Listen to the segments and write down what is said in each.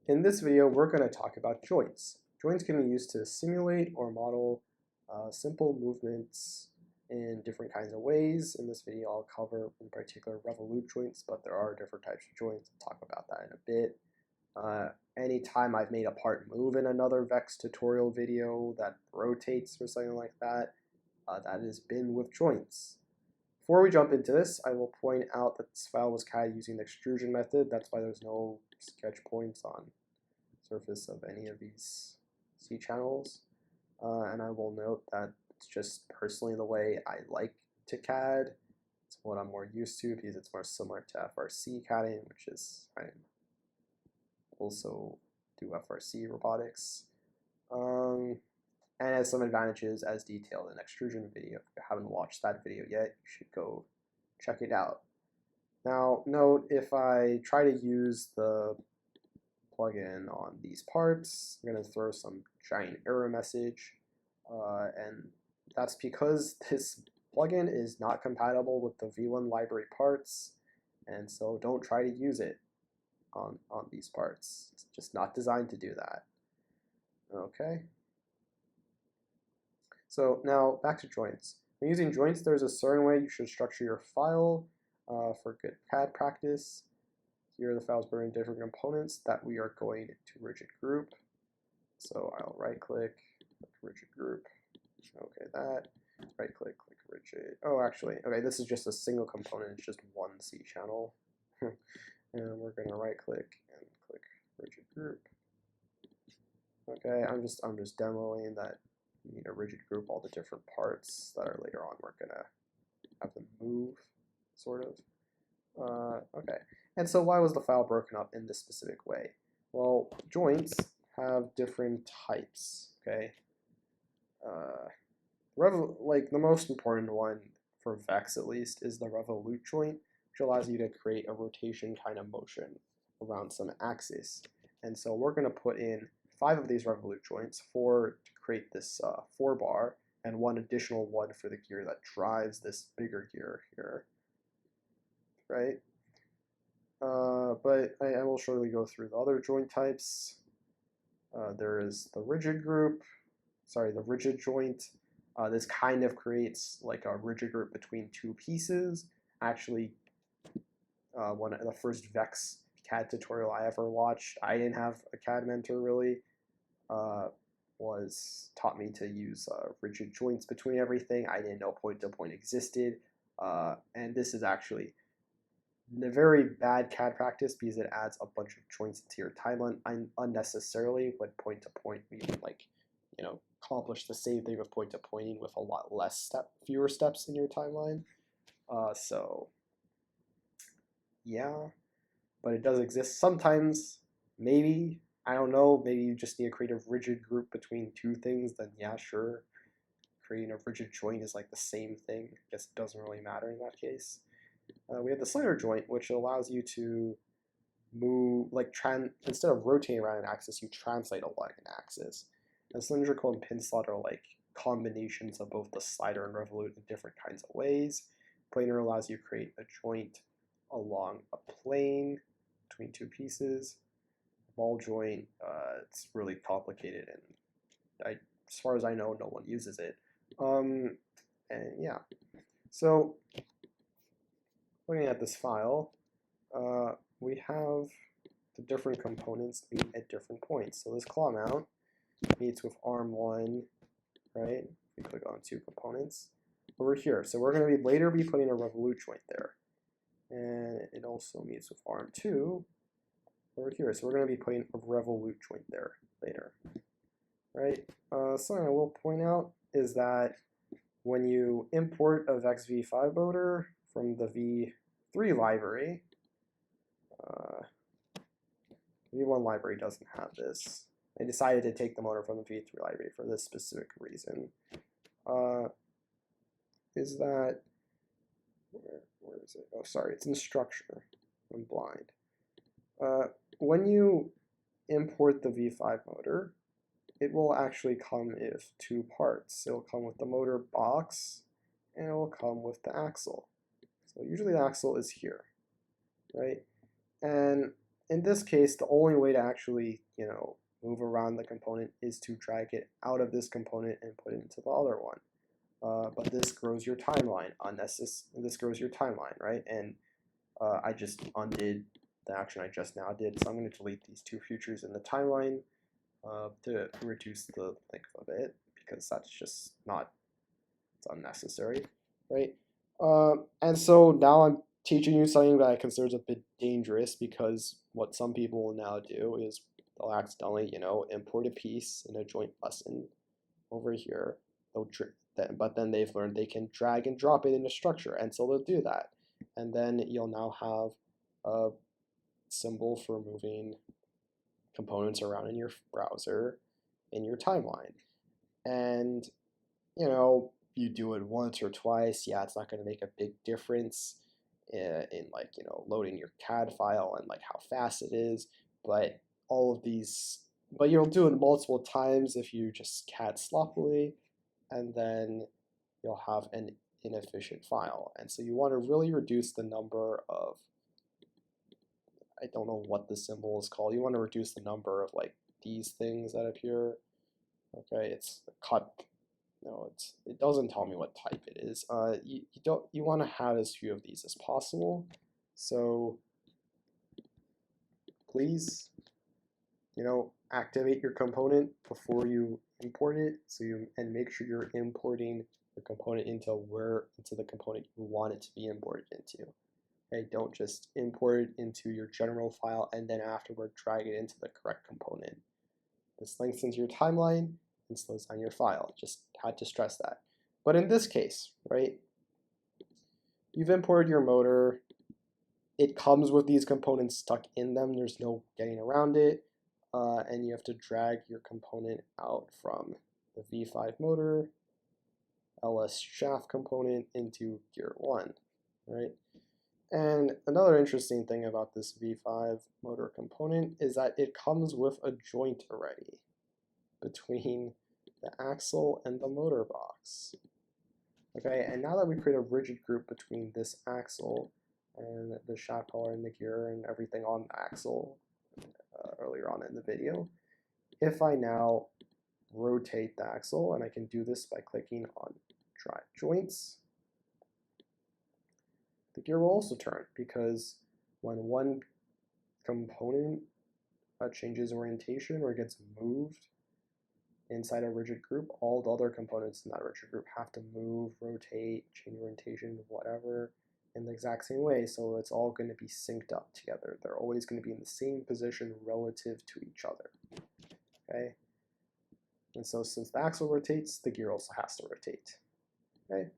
In this video, we're going to talk about joints. Joints can be used to simulate or model simple movements in different kinds of ways. In this video, I'll cover in particular revolute joints, but there are different types of joints. I'll talk about that in a bit. Anytime I've made a part move in another VEX tutorial video that rotates or something like that, that has been with joints. Before we jump into this, I will point out that this file was CAD using the extrusion method. That's why there's no sketch points on the surface of any of these C channels. And I will note that it's just personally the way I like to CAD. It's what I'm more used to because it's more similar to FRC CADing, which is I also do FRC robotics. And has some advantages as detailed in extrusion video. If you haven't watched that video yet, you should go check it out. Now, note if I try to use the plugin on these parts, I'm going to throw some giant error message, and that's because this plugin is not compatible with the V1 library parts, and so don't try to use it on these parts. It's just not designed to do that. Okay. So now back to joints. When using joints, there's a certain way you should structure your file for good CAD practice. Here the files are in different components that we are going to rigid group. So I'll right click, rigid group. Okay, that. Right click, click rigid. Oh, actually, okay, this is just a single component. It's just one C channel. And we're going to right click and click rigid group. Okay, I'm just demoing that. You need a rigid group all the different parts that are later on we're gonna have them move, sort of. Okay, and so why was the file broken up in this specific way? Well, joints have different types. Okay, like the most important one for VEX at least is the revolute joint, which allows you to create a rotation kind of motion around some axis. And so we're gonna put in 5 of these revolute joints, 4 to create this 4-bar, and 1 additional one for the gear that drives this bigger gear here, right? But I will shortly go through the other joint types. There is the rigid group, the rigid joint. This kind of creates like a rigid group between 2 pieces. Actually, one of the first VEX CAD tutorial I ever watched, I didn't have a CAD mentor really, taught me to use rigid joints between everything. I didn't know point-to-point existed, and this is actually a very bad CAD practice because it adds a bunch of joints into your timeline unnecessarily when point-to-point we can, like, you know, accomplish the same thing with point-to-pointing with a lot fewer steps in your timeline. So yeah, but it does exist sometimes. Maybe, I don't know, maybe you just need to create a rigid group between 2 things, then yeah, sure. Creating a rigid joint is like the same thing. I guess it doesn't really matter in that case. We have the slider joint, which allows you to move, like, instead of rotating around an axis, you translate along an axis. And cylindrical and pin slot are like combinations of both the slider and revolute in different kinds of ways. Planar allows you to create a joint along a plane between 2 pieces. Ball joint, it's really complicated, and as far as I know, no one uses it. And yeah, so looking at this file, we have the different components meet at different points. So this claw mount meets with arm 1, right? We click on 2 components over here. So we're going to later be putting a revolute joint there, and it also meets with arm 2 over here. So we're going to be putting a revolute joint there later, right? Something I will point out is that when you import a VEX V5 motor from the V3 library, V1 library doesn't have this. I decided to take the motor from the V3 library for this specific reason. Is that, where is it? Oh, sorry, it's in structure. I'm blind. When you import the V5 motor, it will actually come with 2 parts. It will come with the motor box, and it will come with the axle. So usually the axle is here, right? And in this case, the only way to actually, move around the component is to drag it out of this component and put it into the other one. But this grows your timeline. This grows your timeline, right? And I just undid the action I just now did. So I'm going to delete these two futures in the timeline to reduce the length of it, because that's just not, it's unnecessary, right? And so now I'm teaching you something that I consider a bit dangerous, because what some people will now do is they'll accidentally, import a piece in a joint lesson over here. But then they've learned they can drag and drop it in a structure, and so they'll do that. And then you'll now have a symbol for moving components around in your browser in your timeline. And, you do it once or twice, yeah, it's not going to make a big difference in like, loading your CAD file and like how fast it is, but you'll do it multiple times if you just CAD sloppily, and then you'll have an inefficient file. And so you want to really reduce the number of, I don't know what the symbol is called, you want to reduce the number of like these things that appear. Okay, it's cut. No, it doesn't tell me what type it is. You want to have as few of these as possible. So please, activate your component before you import it. And make sure you're importing the component into the component you want it to be imported into. Okay, don't just import it into your general file and then afterward drag it into the correct component. This lengthens your timeline and slows down your file. Just had to stress that. But in this case, right, you've imported your motor. It comes with these components stuck in them. There's no getting around it. And you have to drag your component out from the V5 motor, LS shaft component into gear 1, right? And another interesting thing about this V5 motor component is that it comes with a joint already between the axle and the motor box. Okay, and now that we create a rigid group between this axle and the shaft collar and the gear and everything on the axle earlier on in the video, if I now rotate the axle, and I can do this by clicking on drive joints, the gear will also turn, because when one component changes orientation or gets moved inside a rigid group, all the other components in that rigid group have to move, rotate, change orientation, whatever, in the exact same way. So it's all going to be synced up together. They're always going to be in the same position relative to each other. Okay? And so since the axle rotates, the gear also has to rotate. Okay?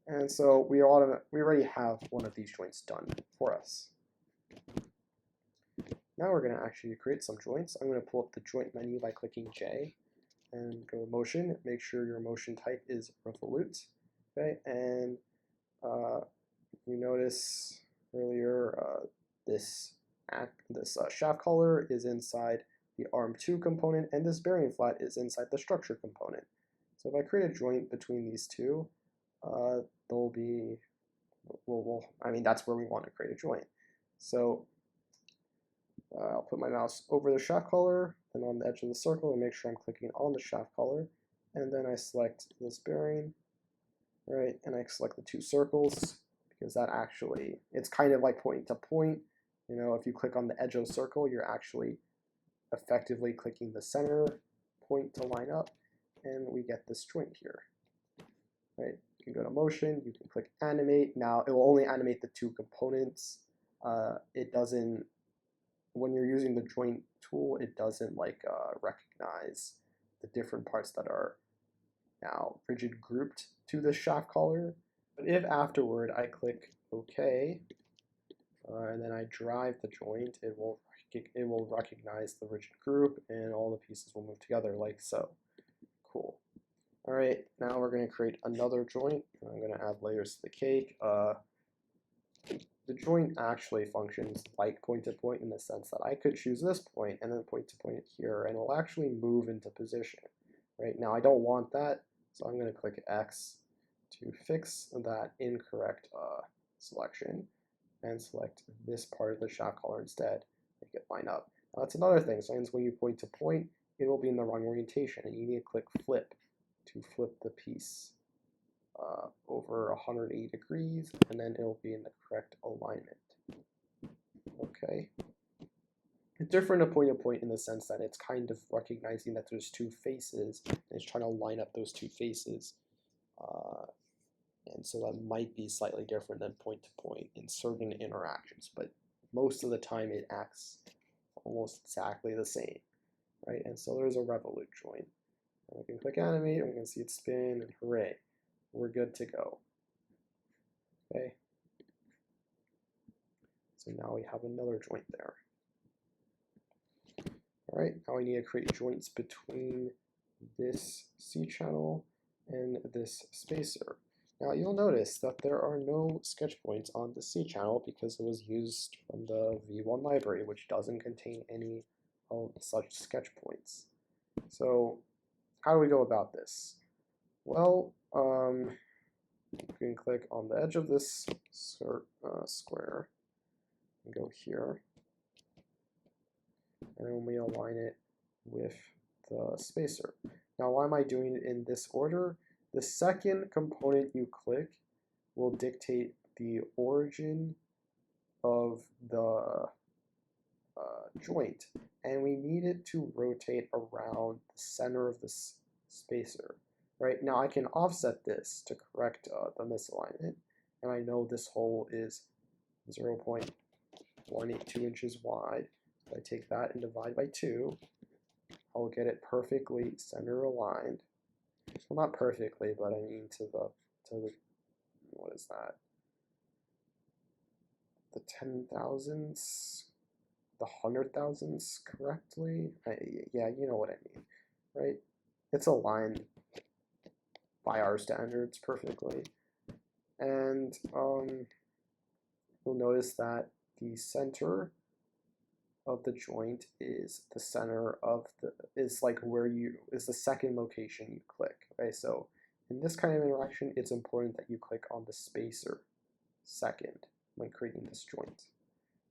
And so we already have one of these joints done for us. Now we're going to actually create some joints. I'm going to pull up the joint menu by clicking J and go to motion. Make sure your motion type is revolute. Okay, and you notice earlier this shaft collar is inside the arm 2 component, and this bearing flat is inside the structure component. So if I create a joint between these two, they'll be, that's where we want to create a joint. So I'll put my mouse over the shaft collar and on the edge of the circle and make sure I'm clicking on the shaft collar, and then I select this bearing, right, and I select the two circles, because that actually, it's kind of like point to point. If you click on the edge of the circle, you're actually effectively clicking the center point to line up, and we get this joint here, right? You can go to motion, you can click animate. Now it will only animate the two components. It doesn't, when you're using the joint tool, it doesn't recognize the different parts that are now rigid grouped to the shaft collar. But if afterward I click OK, and then I drive the joint, it will recognize the rigid group, and all the pieces will move together like so. Cool. All right, now we're going to create another joint. I'm going to add layers to the cake. The joint actually functions like point to point in the sense that I could choose this point and then point to point here, and it'll actually move into position. Right now, I don't want that, so I'm going to click X to fix that incorrect selection and select this part of the shaft collar instead. make it line up. Now, that's another thing. Sometimes when you point to point, it will be in the wrong orientation, and you need to click flip to flip the piece over 180 degrees, and then it'll be in the correct alignment. Okay. Different a point in the sense that it's kind of recognizing that there's two faces, and it's trying to line up those two faces. And so that might be slightly different than point to point in certain interactions, but most of the time it acts almost exactly the same, right? And so there's a revolute joint. And we can click animate, and we can see it spin, and hooray, we're good to go. Okay. So now we have another joint there. All right, now we need to create joints between this C channel and this spacer. Now you'll notice that there are no sketch points on the C channel because it was used from the V1 library, which doesn't contain any of such sketch points. So how do we go about this? Well, you can click on the edge of this square and go here. And then we align it with the spacer. Now, why am I doing it in this order? The second component you click will dictate the origin of the joint, and we need it to rotate around the center of this spacer. Right now, I can offset this to correct the misalignment, and I know this hole is 0.182 inches wide. If I take that and divide by 2, I'll get it perfectly center aligned. Well, not perfectly, but I mean to the what is that? The 10,000ths, the 100,000ths correctly? Yeah, you know what I mean, right? It's aligned by our standards perfectly. And you'll notice that the center of the joint is the center of is like where is the second location you click. Okay, so in this kind of interaction, it's important that you click on the spacer second when creating this joint.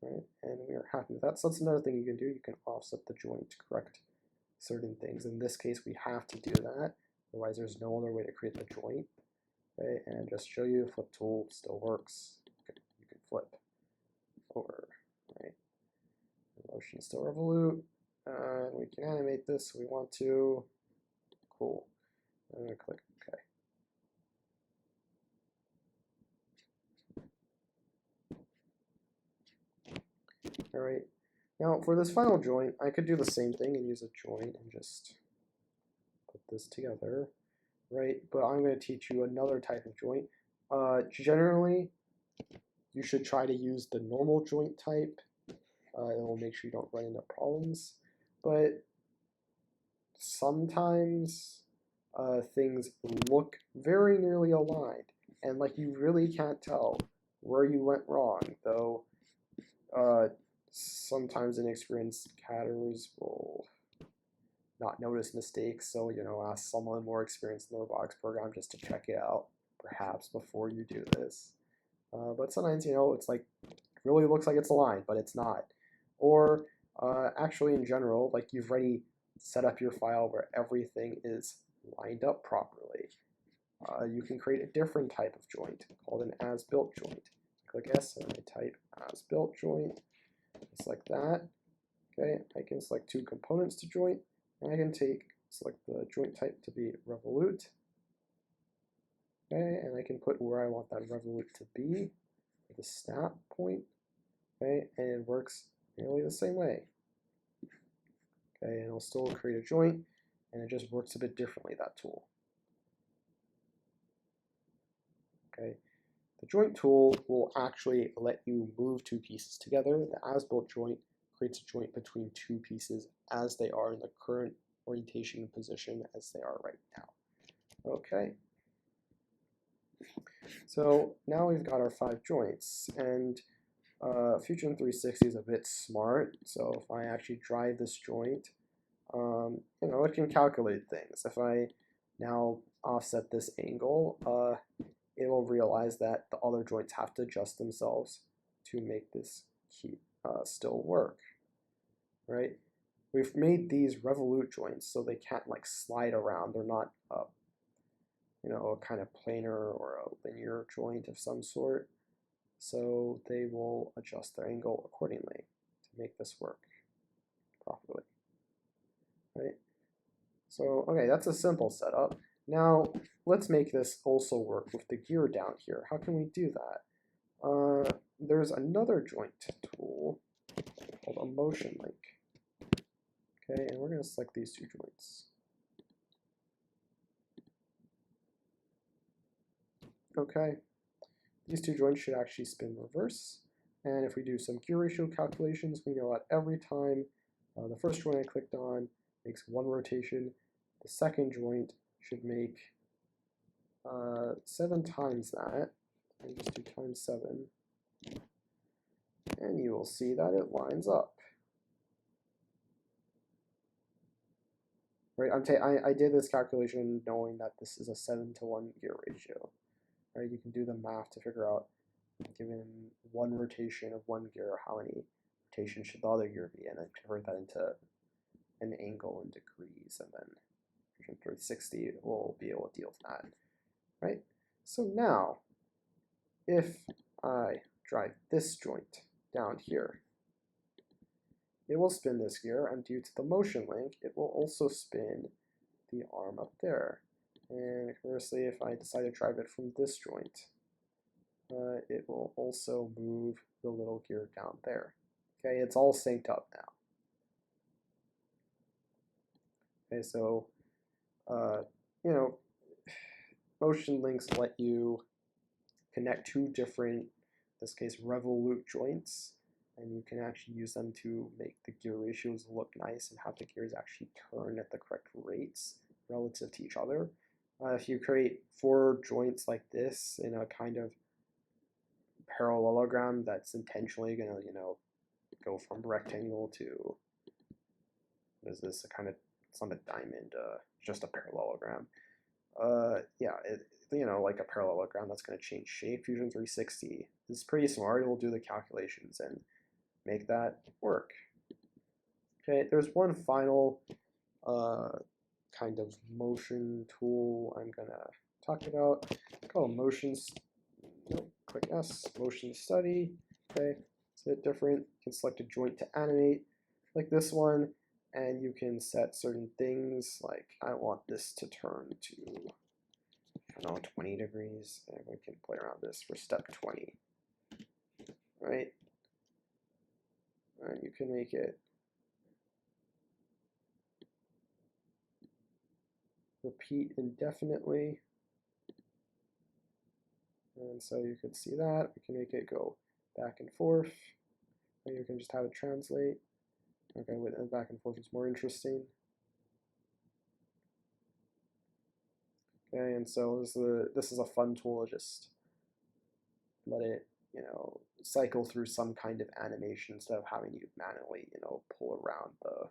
Right, and we are happy with that. So that's another thing you can do. You can offset the joint to correct certain things. In this case, we have to do that. Otherwise, there's no other way to create the joint. Okay, and just show you, the flip tool still works. You can flip over, right? The motion is still revolute, and we can animate this if we want to. Cool. I'm going to click OK. All right. Now, for this final joint, I could do the same thing and use a joint and just put this together, right? But I'm going to teach you another type of joint. Generally, you should try to use the normal joint type. It will make sure you don't run into problems. But sometimes things look very nearly aligned, and like you really can't tell where you went wrong, though sometimes inexperienced CADers will not notice mistakes, so ask someone more experienced in the robotics program just to check it out, perhaps before you do this. But sometimes it's like really looks like it's aligned, but it's not. Or actually, in general, like you've already set up your file where everything is lined up properly. You can create a different type of joint called an as-built joint. Click S and I type as-built joint, just like that. Okay, I can select two components to joint, and I can select the joint type to be revolute. Okay, and I can put where I want that revolute to be, the snap point. Okay, and it works nearly the same way. Okay, and it'll still create a joint, and it just works a bit differently, that tool. Okay, the joint tool will actually let you move two pieces together. The as-built joint creates a joint between two pieces as they are in the current orientation and position as they are right now. Okay, so now we've got our 5 joints, and Fusion 360 is a bit smart, so if I actually drive this joint, it can calculate things. If I now offset this angle, it will realize that the other joints have to adjust themselves to make this still work. right? We've made these revolute joints so they can't like slide around. They're not a kind of planar or a linear joint of some sort. So they will adjust their angle accordingly to make this work properly, right? So, okay, that's a simple setup. Now, let's make this also work with the gear down here. How can we do that? There's another joint tool called a motion link. Okay, and we're going to select these two joints. Okay, these two joints should actually spin reverse. And if we do some gear ratio calculations, we know that every time the first joint I clicked on makes one rotation, the second joint should make 7 times that. And just do times 7. And you will see that it lines up. Right, I did this calculation knowing that this is a 7-to-1 gear ratio. Right, you can do the math to figure out, given one rotation of one gear, how many rotations should the other gear be, and then convert that into an angle in degrees, and then 360 will be able to deal with that. Right? So now, if I drive this joint down here, it will spin this gear, and due to the motion link, it will also spin the arm up there. And conversely, if I decide to drive it from this joint, it will also move the little gear down there. Okay, it's all synced up now. Okay, so, motion links let you connect two different, in this case, revolute joints, and you can actually use them to make the gear ratios look nice and have the gears actually turn at the correct rates relative to each other. If you create 4 joints like this in a kind of parallelogram that's intentionally going to, go from rectangle to, what is this, it's not a diamond, just a parallelogram. Yeah, like a parallelogram that's going to change shape. Fusion 360 is pretty smart. It will do the calculations and make that work. Okay, there's one final kind of motion tool I'm going to talk about called click S, motion study. Okay, it's a bit different. You can select a joint to animate like this one, and you can set certain things like I want this to turn to, I don't know, 20 degrees, and we can play around this for step 20, right? And you can make it repeat indefinitely. And so you can see that. We can make it go back and forth. And you can just have it translate. Okay, with back and forth is more interesting. Okay, and so this is a fun tool to just let it, cycle through some kind of animation instead of having you manually, pull around the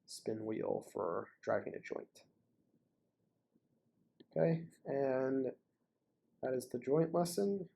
spin wheel for driving a joint. Okay, and that is the joint lesson.